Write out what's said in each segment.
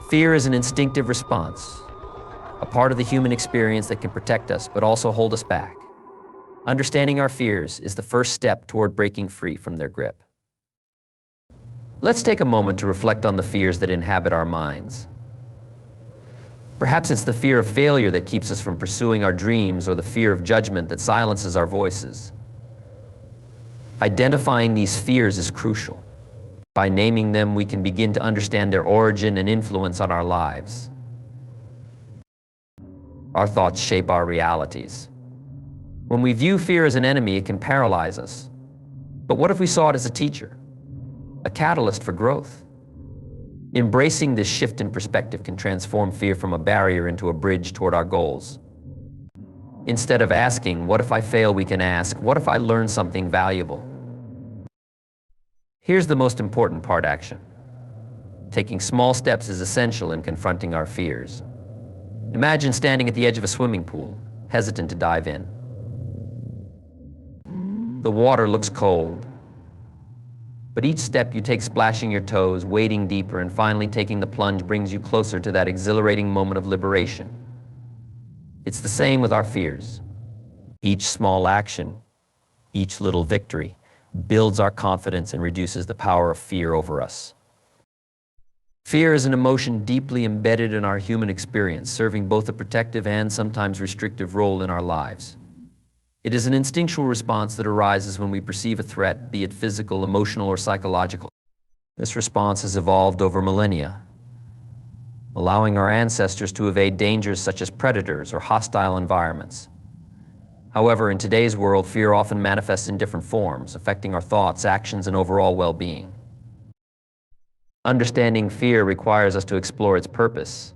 Fear is an instinctive response, a part of the human experience that can protect us but also hold us back. Understanding our fears is the first step toward breaking free from their grip. Let's take a moment to reflect on the fears that inhabit our minds. Perhaps it's the fear of failure that keeps us from pursuing our dreams, or the fear of judgment that silences our voices. Identifying these fears is crucial. By naming them, we can begin to understand their origin and influence on our lives. Our thoughts shape our realities. When we view fear as an enemy, it can paralyze us. But what if we saw it as a teacher, a catalyst for growth? Embracing this shift in perspective can transform fear from a barrier into a bridge toward our goals. Instead of asking, "What if I fail?" we can ask, "What if I learn something valuable?" Here's the most important part: action. Taking small steps is essential in confronting our fears. Imagine standing at the edge of a swimming pool, hesitant to dive in. The water looks cold, but each step you take, splashing your toes, wading deeper, and finally taking the plunge brings you closer to that exhilarating moment of liberation. It's the same with our fears. Each small action, each little victory, builds our confidence and reduces the power of fear over us. Fear is an emotion deeply embedded in our human experience, serving both a protective and sometimes restrictive role in our lives. It is an instinctual response that arises when we perceive a threat, be it physical, emotional, or psychological. This response has evolved over millennia, allowing our ancestors to evade dangers such as predators or hostile environments. However, in today's world, fear often manifests in different forms, affecting our thoughts, actions, and overall well-being. Understanding fear requires us to explore its purpose.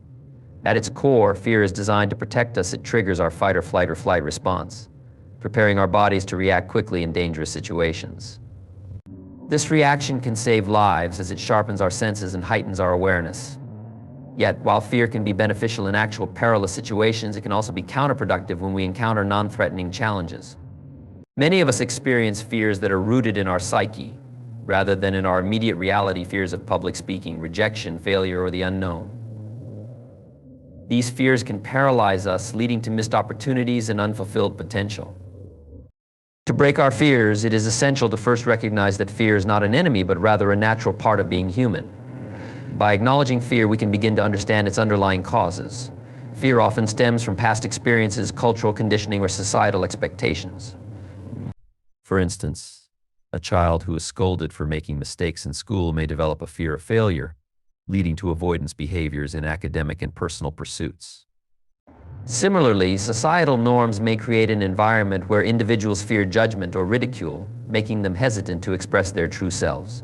At its core, fear is designed to protect us. It triggers our fight or flight or flight response, preparing our bodies to react quickly in dangerous situations. This reaction can save lives as it sharpens our senses and heightens our awareness. Yet, while fear can be beneficial in actual perilous situations, it can also be counterproductive when we encounter non-threatening challenges. Many of us experience fears that are rooted in our psyche, rather than in our immediate reality: fears of public speaking, rejection, failure, or the unknown. These fears can paralyze us, leading to missed opportunities and unfulfilled potential. To break our fears, it is essential to first recognize that fear is not an enemy, but rather a natural part of being human. By acknowledging fear, we can begin to understand its underlying causes. Fear often stems from past experiences, cultural conditioning, or societal expectations. For instance, a child who is scolded for making mistakes in school may develop a fear of failure, leading to avoidance behaviors in academic and personal pursuits. Similarly, societal norms may create an environment where individuals fear judgment or ridicule, making them hesitant to express their true selves.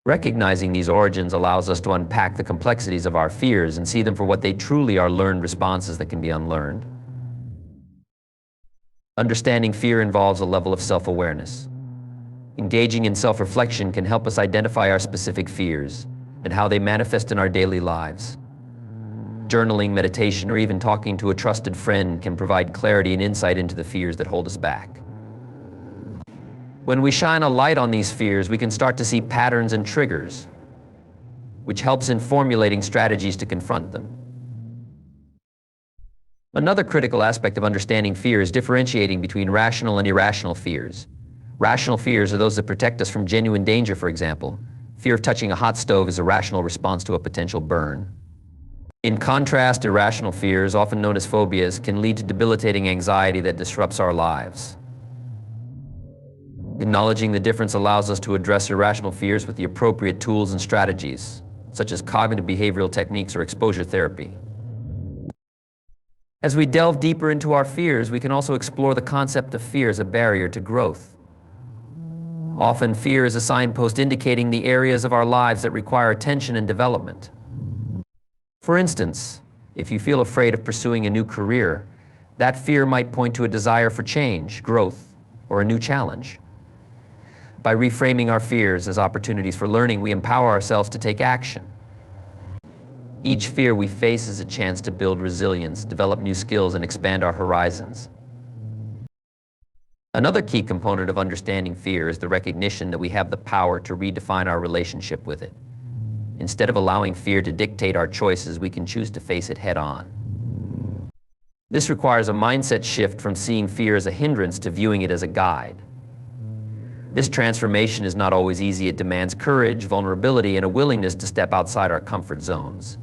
Recognizing these origins allows us to unpack the complexities of our fears and see them for what they truly are: learned responses that can be unlearned. Understanding fear involves a level of self-awareness. Engaging in self-reflection can help us identify our specific fears and how they manifest in our daily lives. Journaling, meditation, or even talking to a trusted friend can provide clarity and insight into the fears that hold us back. When we shine a light on these fears, we can start to see patterns and triggers, which helps in formulating strategies to confront them. Another critical aspect of understanding fear is differentiating between rational and irrational fears. Rational fears are those that protect us from genuine danger. For example, fear of touching a hot stove is a rational response to a potential burn. In contrast, irrational fears, often known as phobias, can lead to debilitating anxiety that disrupts our lives. Acknowledging the difference allows us to address irrational fears with the appropriate tools and strategies, such as cognitive behavioral techniques or exposure therapy. As we delve deeper into our fears, we can also explore the concept of fear as a barrier to growth. Often, fear is a signpost indicating the areas of our lives that require attention and development. For instance, if you feel afraid of pursuing a new career, that fear might point to a desire for change, growth, or a new challenge. By reframing our fears as opportunities for learning, we empower ourselves to take action. Each fear we face is a chance to build resilience, develop new skills, and expand our horizons. Another key component of understanding fear is the recognition that we have the power to redefine our relationship with it. Instead of allowing fear to dictate our choices, we can choose to face it head on. This requires a mindset shift from seeing fear as a hindrance to viewing it as a guide. This transformation is not always easy. It demands courage, vulnerability, and a willingness to step outside our comfort zones.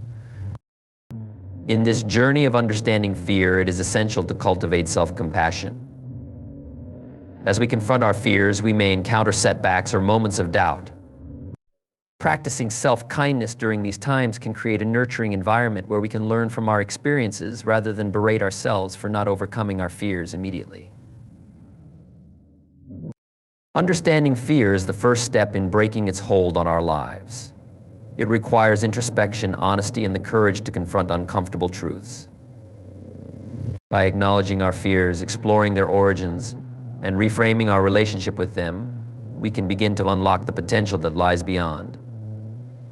In this journey of understanding fear, it is essential to cultivate self-compassion. As we confront our fears, we may encounter setbacks or moments of doubt. Practicing self-kindness during these times can create a nurturing environment where we can learn from our experiences rather than berate ourselves for not overcoming our fears immediately. Understanding fear is the first step in breaking its hold on our lives. It requires introspection, honesty, and the courage to confront uncomfortable truths. By acknowledging our fears, exploring their origins, and reframing our relationship with them, we can begin to unlock the potential that lies beyond.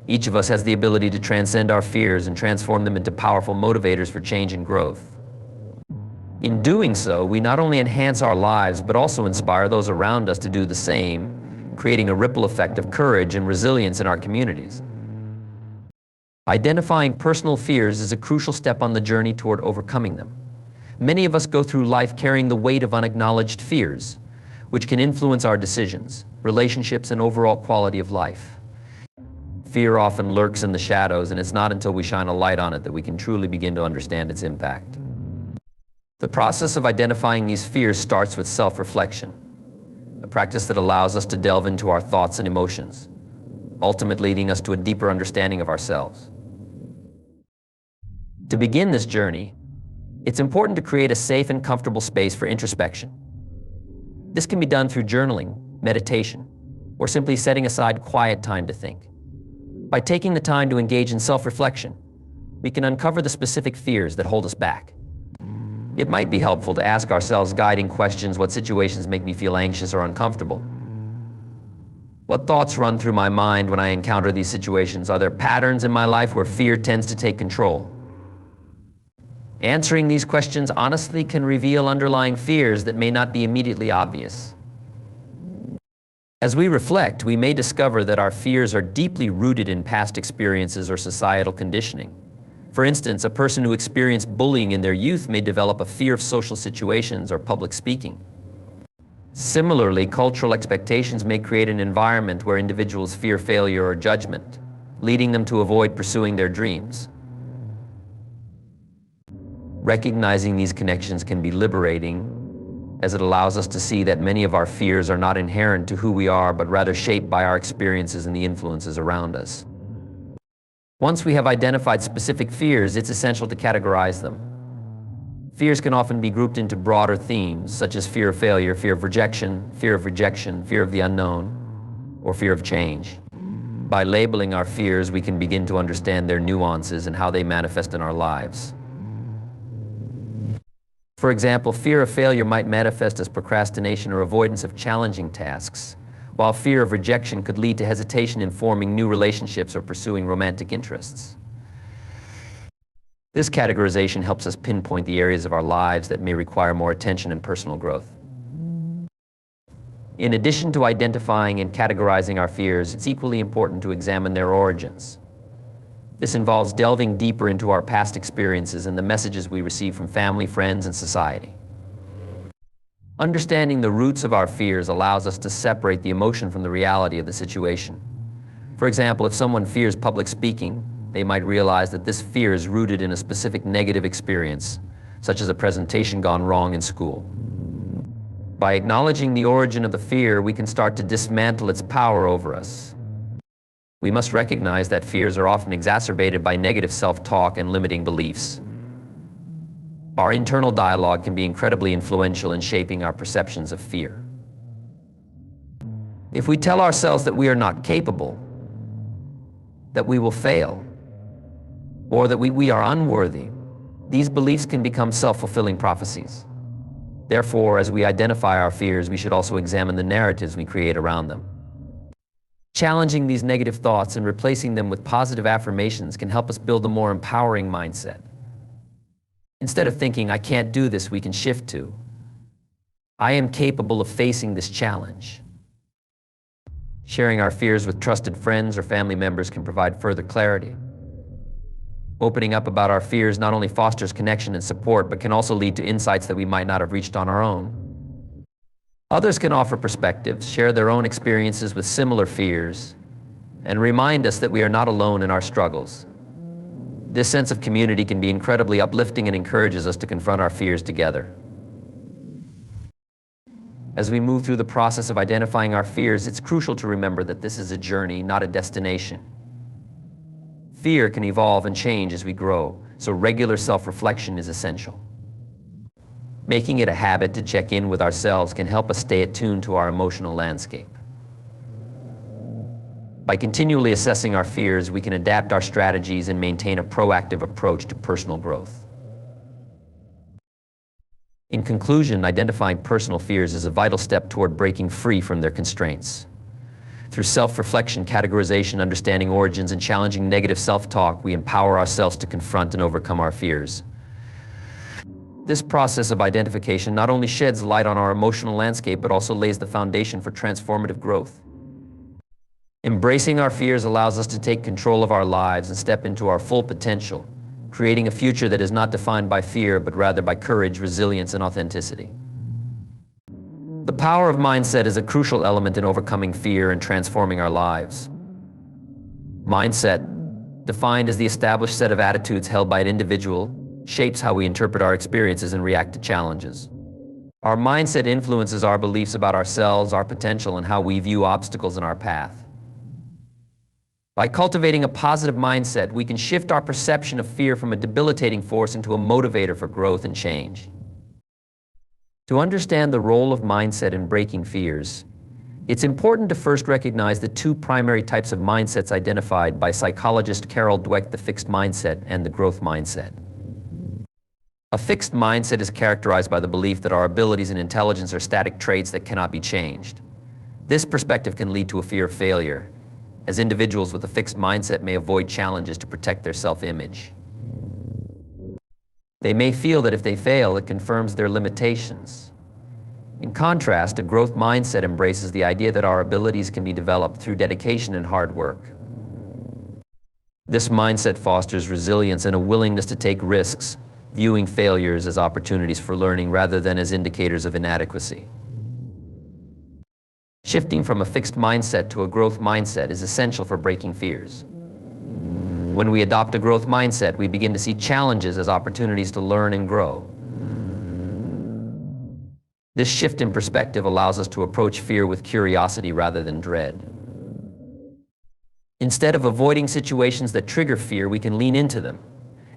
Each of us has the ability to transcend our fears and transform them into powerful motivators for change and growth. In doing so, we not only enhance our lives, but also inspire those around us to do the same, creating a ripple effect of courage and resilience in our communities. Identifying personal fears is a crucial step on the journey toward overcoming them. Many of us go through life carrying the weight of unacknowledged fears, which can influence our decisions, relationships, and overall quality of life. Fear often lurks in the shadows, and it's not until we shine a light on it that we can truly begin to understand its impact. The process of identifying these fears starts with self-reflection, a practice that allows us to delve into our thoughts and emotions, ultimately leading us to a deeper understanding of ourselves. To begin this journey, it's important to create a safe and comfortable space for introspection. This can be done through journaling, meditation, or simply setting aside quiet time to think. By taking the time to engage in self-reflection, we can uncover the specific fears that hold us back. It might be helpful to ask ourselves guiding questions: what situations make me feel anxious or uncomfortable? What thoughts run through my mind when I encounter these situations? Are there patterns in my life where fear tends to take control? Answering these questions honestly can reveal underlying fears that may not be immediately obvious. As we reflect, we may discover that our fears are deeply rooted in past experiences or societal conditioning. For instance, a person who experienced bullying in their youth may develop a fear of social situations or public speaking. Similarly, cultural expectations may create an environment where individuals fear failure or judgment, leading them to avoid pursuing their dreams. Recognizing these connections can be liberating, as it allows us to see that many of our fears are not inherent to who we are, but rather shaped by our experiences and the influences around us. Once we have identified specific fears, it's essential to categorize them. Fears can often be grouped into broader themes, such as fear of failure, fear of rejection, fear of the unknown, or fear of change. By labeling our fears, we can begin to understand their nuances and how they manifest in our lives. For example, fear of failure might manifest as procrastination or avoidance of challenging tasks, while fear of rejection could lead to hesitation in forming new relationships or pursuing romantic interests. This categorization helps us pinpoint the areas of our lives that may require more attention and personal growth. In addition to identifying and categorizing our fears, it's equally important to examine their origins. This involves delving deeper into our past experiences and the messages we receive from family, friends, and society. Understanding the roots of our fears allows us to separate the emotion from the reality of the situation. For example, if someone fears public speaking, they might realize that this fear is rooted in a specific negative experience, such as a presentation gone wrong in school. By acknowledging the origin of the fear, we can start to dismantle its power over us. We must recognize that fears are often exacerbated by negative self-talk and limiting beliefs. Our internal dialogue can be incredibly influential in shaping our perceptions of fear. If we tell ourselves that we are not capable, that we will fail, or that we are unworthy, these beliefs can become self-fulfilling prophecies. Therefore, as we identify our fears, we should also examine the narratives we create around them. Challenging these negative thoughts and replacing them with positive affirmations can help us build a more empowering mindset. Instead of thinking, "I can't do this," we can shift to, "I am capable of facing this challenge." Sharing our fears with trusted friends or family members can provide further clarity. Opening up about our fears not only fosters connection and support, but can also lead to insights that we might not have reached on our own. Others can offer perspectives, share their own experiences with similar fears, and remind us that we are not alone in our struggles. This sense of community can be incredibly uplifting and encourages us to confront our fears together. As we move through the process of identifying our fears, it's crucial to remember that this is a journey, not a destination. Fear can evolve and change as we grow, so regular self-reflection is essential. Making it a habit to check in with ourselves can help us stay attuned to our emotional landscape. By continually assessing our fears, we can adapt our strategies and maintain a proactive approach to personal growth. In conclusion, identifying personal fears is a vital step toward breaking free from their constraints. Through self-reflection, categorization, understanding origins, and challenging negative self-talk, we empower ourselves to confront and overcome our fears. This process of identification not only sheds light on our emotional landscape, but also lays the foundation for transformative growth. Embracing our fears allows us to take control of our lives and step into our full potential, creating a future that is not defined by fear, but rather by courage, resilience, and authenticity. The power of mindset is a crucial element in overcoming fear and transforming our lives. Mindset, defined as the established set of attitudes held by an individual, shapes how we interpret our experiences and react to challenges. Our mindset influences our beliefs about ourselves, our potential, and how we view obstacles in our path. By cultivating a positive mindset, we can shift our perception of fear from a debilitating force into a motivator for growth and change. To understand the role of mindset in breaking fears, it's important to first recognize the two primary types of mindsets identified by psychologist Carol Dweck: the fixed mindset and the growth mindset. A fixed mindset is characterized by the belief that our abilities and intelligence are static traits that cannot be changed. This perspective can lead to a fear of failure, as individuals with a fixed mindset may avoid challenges to protect their self-image. They may feel that if they fail, it confirms their limitations. In contrast, a growth mindset embraces the idea that our abilities can be developed through dedication and hard work. This mindset fosters resilience and a willingness to take risks, viewing failures as opportunities for learning rather than as indicators of inadequacy. Shifting from a fixed mindset to a growth mindset is essential for breaking fears. When we adopt a growth mindset, we begin to see challenges as opportunities to learn and grow. This shift in perspective allows us to approach fear with curiosity rather than dread. Instead of avoiding situations that trigger fear, we can lean into them,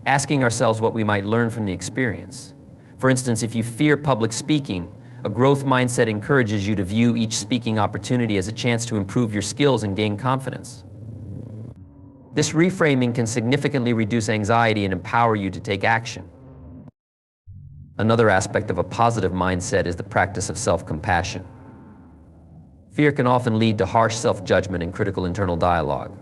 asking ourselves what we might learn from the experience. For instance, if you fear public speaking, a growth mindset encourages you to view each speaking opportunity as a chance to improve your skills and gain confidence. This reframing can significantly reduce anxiety and empower you to take action. Another aspect of a positive mindset is the practice of self-compassion. Fear can often lead to harsh self-judgment and critical internal dialogue.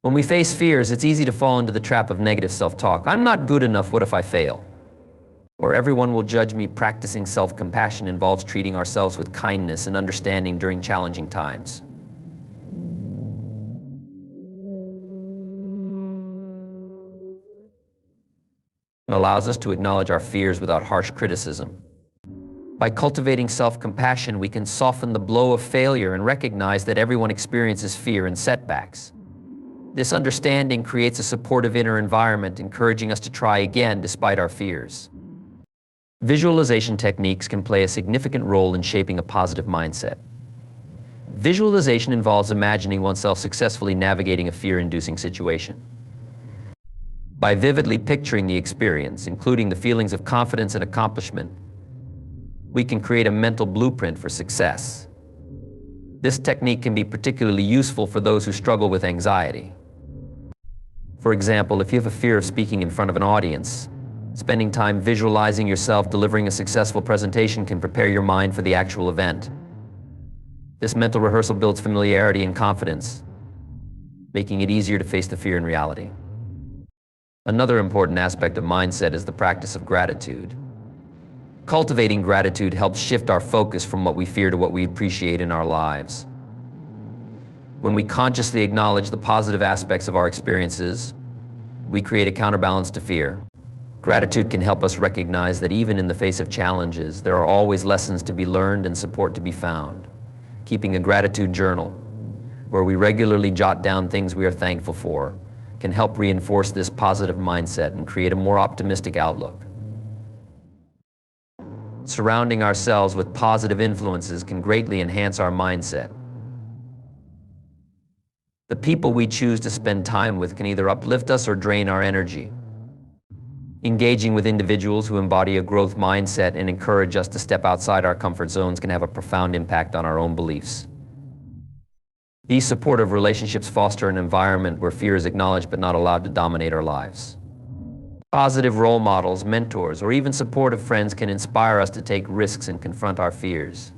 When we face fears, it's easy to fall into the trap of negative self-talk. I'm not good enough, what if I fail? Or everyone will judge me. Practicing self-compassion involves treating ourselves with kindness and understanding during challenging times. It allows us to acknowledge our fears without harsh criticism. By cultivating self-compassion, we can soften the blow of failure and recognize that everyone experiences fear and setbacks. This understanding creates a supportive inner environment, encouraging us to try again despite our fears. Visualization techniques can play a significant role in shaping a positive mindset. Visualization involves imagining oneself successfully navigating a fear-inducing situation. By vividly picturing the experience, including the feelings of confidence and accomplishment, we can create a mental blueprint for success. This technique can be particularly useful for those who struggle with anxiety. For example, if you have a fear of speaking in front of an audience, spending time visualizing yourself delivering a successful presentation can prepare your mind for the actual event. This mental rehearsal builds familiarity and confidence, making it easier to face the fear in reality. Another important aspect of mindset is the practice of gratitude. Cultivating gratitude helps shift our focus from what we fear to what we appreciate in our lives. When we consciously acknowledge the positive aspects of our experiences, we create a counterbalance to fear. Gratitude can help us recognize that even in the face of challenges, there are always lessons to be learned and support to be found. Keeping a gratitude journal, where we regularly jot down things we are thankful for, can help reinforce this positive mindset and create a more optimistic outlook. Surrounding ourselves with positive influences can greatly enhance our mindset. The people we choose to spend time with can either uplift us or drain our energy. Engaging with individuals who embody a growth mindset and encourage us to step outside our comfort zones can have a profound impact on our own beliefs. These supportive relationships foster an environment where fear is acknowledged but not allowed to dominate our lives. Positive role models, mentors, or even supportive friends can inspire us to take risks and confront our fears.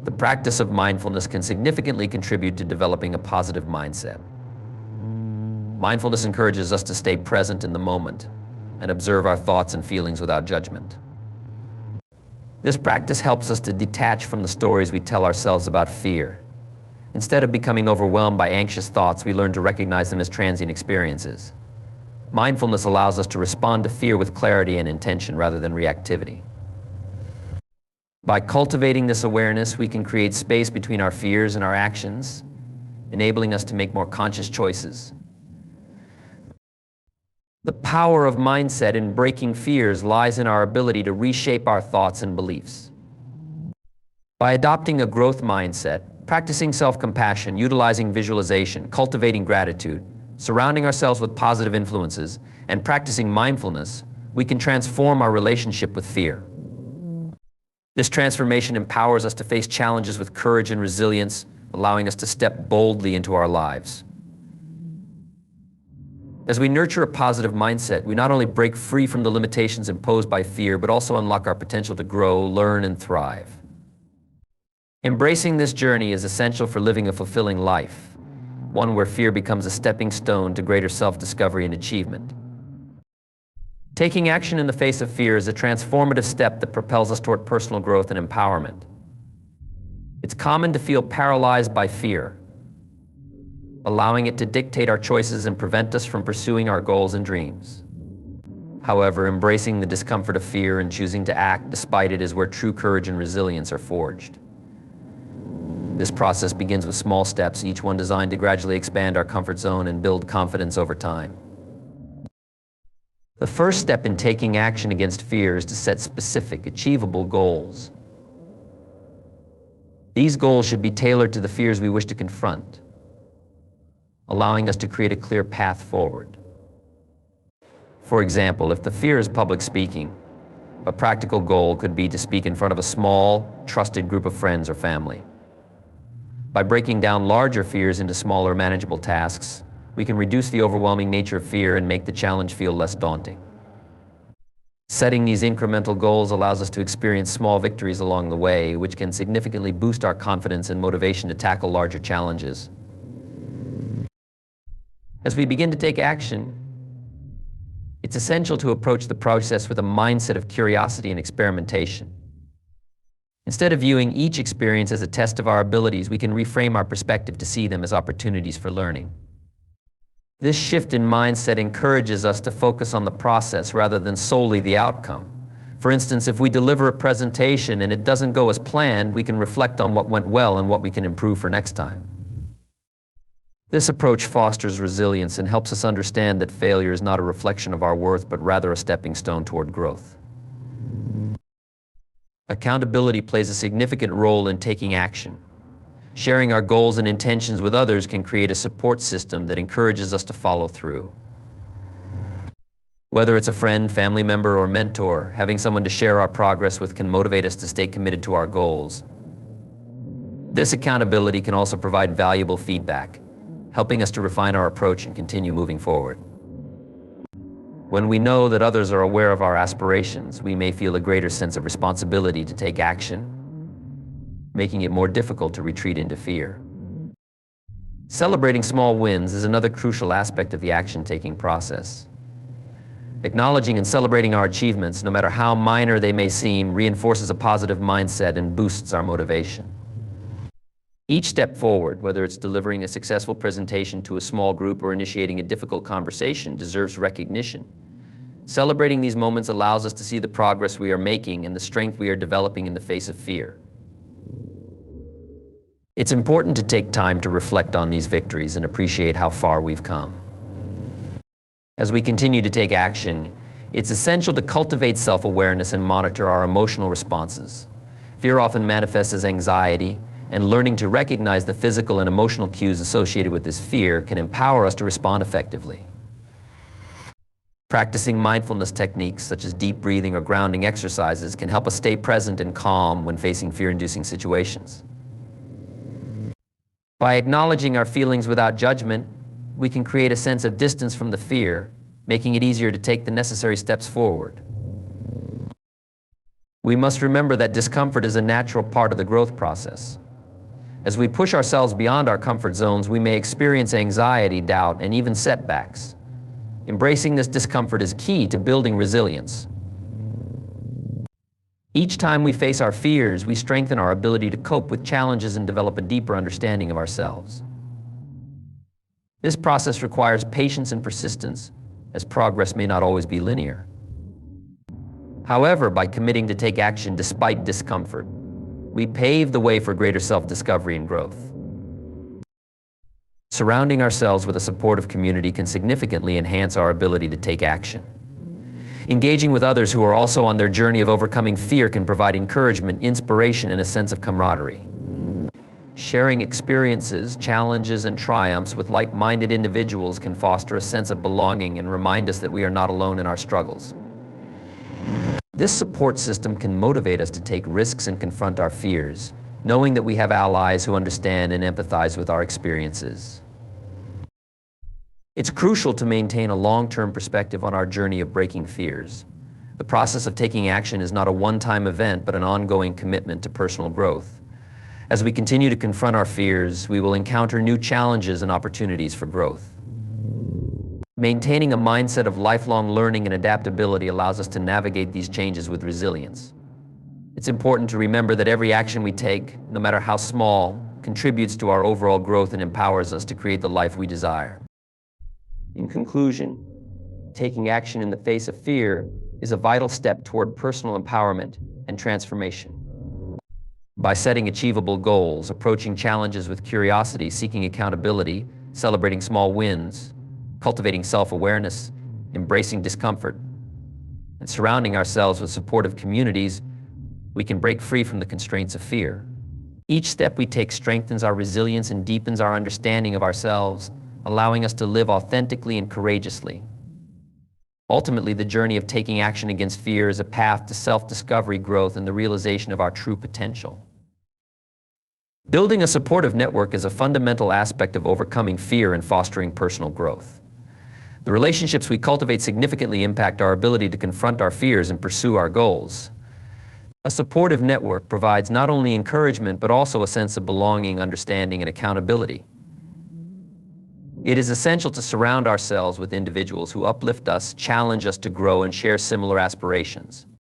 The practice of mindfulness can significantly contribute to developing a positive mindset. Mindfulness encourages us to stay present in the moment and observe our thoughts and feelings without judgment. This practice helps us to detach from the stories we tell ourselves about fear. Instead of becoming overwhelmed by anxious thoughts, we learn to recognize them as transient experiences. Mindfulness allows us to respond to fear with clarity and intention rather than reactivity. By cultivating this awareness, we can create space between our fears and our actions, enabling us to make more conscious choices. The power of mindset in breaking fears lies in our ability to reshape our thoughts and beliefs. By adopting a growth mindset, practicing self-compassion, utilizing visualization, cultivating gratitude, surrounding ourselves with positive influences, and practicing mindfulness, we can transform our relationship with fear. This transformation empowers us to face challenges with courage and resilience, allowing us to step boldly into our lives. As we nurture a positive mindset, we not only break free from the limitations imposed by fear, but also unlock our potential to grow, learn, and thrive. Embracing this journey is essential for living a fulfilling life, one where fear becomes a stepping stone to greater self-discovery and achievement. Taking action in the face of fear is a transformative step that propels us toward personal growth and empowerment. It's common to feel paralyzed by fear, allowing it to dictate our choices and prevent us from pursuing our goals and dreams. However, embracing the discomfort of fear and choosing to act despite it is where true courage and resilience are forged. This process begins with small steps, each one designed to gradually expand our comfort zone and build confidence over time. The first step in taking action against fear is to set specific, achievable goals. These goals should be tailored to the fears we wish to confront, allowing us to create a clear path forward. For example, if the fear is public speaking, a practical goal could be to speak in front of a small, trusted group of friends or family. By breaking down larger fears into smaller, manageable tasks, we can reduce the overwhelming nature of fear and make the challenge feel less daunting. Setting these incremental goals allows us to experience small victories along the way, which can significantly boost our confidence and motivation to tackle larger challenges. As we begin to take action, it's essential to approach the process with a mindset of curiosity and experimentation. Instead of viewing each experience as a test of our abilities, we can reframe our perspective to see them as opportunities for learning. This shift in mindset encourages us to focus on the process rather than solely the outcome. For instance, if we deliver a presentation and it doesn't go as planned, we can reflect on what went well and what we can improve for next time. This approach fosters resilience and helps us understand that failure is not a reflection of our worth, but rather a stepping stone toward growth. Accountability plays a significant role in taking action. Sharing our goals and intentions with others can create a support system that encourages us to follow through. Whether it's a friend, family member, or mentor, having someone to share our progress with can motivate us to stay committed to our goals. This accountability can also provide valuable feedback, helping us to refine our approach and continue moving forward. When we know that others are aware of our aspirations, we may feel a greater sense of responsibility to take action, making it more difficult to retreat into fear. Celebrating small wins is another crucial aspect of the action-taking process. Acknowledging and celebrating our achievements, no matter how minor they may seem, reinforces a positive mindset and boosts our motivation. Each step forward, whether it's delivering a successful presentation to a small group or initiating a difficult conversation, deserves recognition. Celebrating these moments allows us to see the progress we are making and the strength we are developing in the face of fear. It's important to take time to reflect on these victories and appreciate how far we've come. As we continue to take action, it's essential to cultivate self-awareness and monitor our emotional responses. Fear often manifests as anxiety, and learning to recognize the physical and emotional cues associated with this fear can empower us to respond effectively. Practicing mindfulness techniques such as deep breathing or grounding exercises can help us stay present and calm when facing fear-inducing situations. By acknowledging our feelings without judgment, we can create a sense of distance from the fear, making it easier to take the necessary steps forward. We must remember that discomfort is a natural part of the growth process. As we push ourselves beyond our comfort zones, we may experience anxiety, doubt, and even setbacks. Embracing this discomfort is key to building resilience. Each time we face our fears, we strengthen our ability to cope with challenges and develop a deeper understanding of ourselves. This process requires patience and persistence, as progress may not always be linear. However, by committing to take action despite discomfort, we pave the way for greater self-discovery and growth. Surrounding ourselves with a supportive community can significantly enhance our ability to take action. Engaging with others who are also on their journey of overcoming fear can provide encouragement, inspiration, and a sense of camaraderie. Sharing experiences, challenges, and triumphs with like-minded individuals can foster a sense of belonging and remind us that we are not alone in our struggles. This support system can motivate us to take risks and confront our fears, knowing that we have allies who understand and empathize with our experiences. It's crucial to maintain a long-term perspective on our journey of breaking fears. The process of taking action is not a one-time event, but an ongoing commitment to personal growth. As we continue to confront our fears, we will encounter new challenges and opportunities for growth. Maintaining a mindset of lifelong learning and adaptability allows us to navigate these changes with resilience. It's important to remember that every action we take, no matter how small, contributes to our overall growth and empowers us to create the life we desire. In conclusion, taking action in the face of fear is a vital step toward personal empowerment and transformation. By setting achievable goals, approaching challenges with curiosity, seeking accountability, celebrating small wins, cultivating self-awareness, embracing discomfort, and surrounding ourselves with supportive communities, we can break free from the constraints of fear. Each step we take strengthens our resilience and deepens our understanding of ourselves, allowing us to live authentically and courageously. Ultimately, the journey of taking action against fear is a path to self-discovery, growth, and the realization of our true potential. Building a supportive network is a fundamental aspect of overcoming fear and fostering personal growth. The relationships we cultivate significantly impact our ability to confront our fears and pursue our goals. A supportive network provides not only encouragement, but also a sense of belonging, understanding, and accountability. It is essential to surround ourselves with individuals who uplift us, challenge us to grow, and share similar aspirations.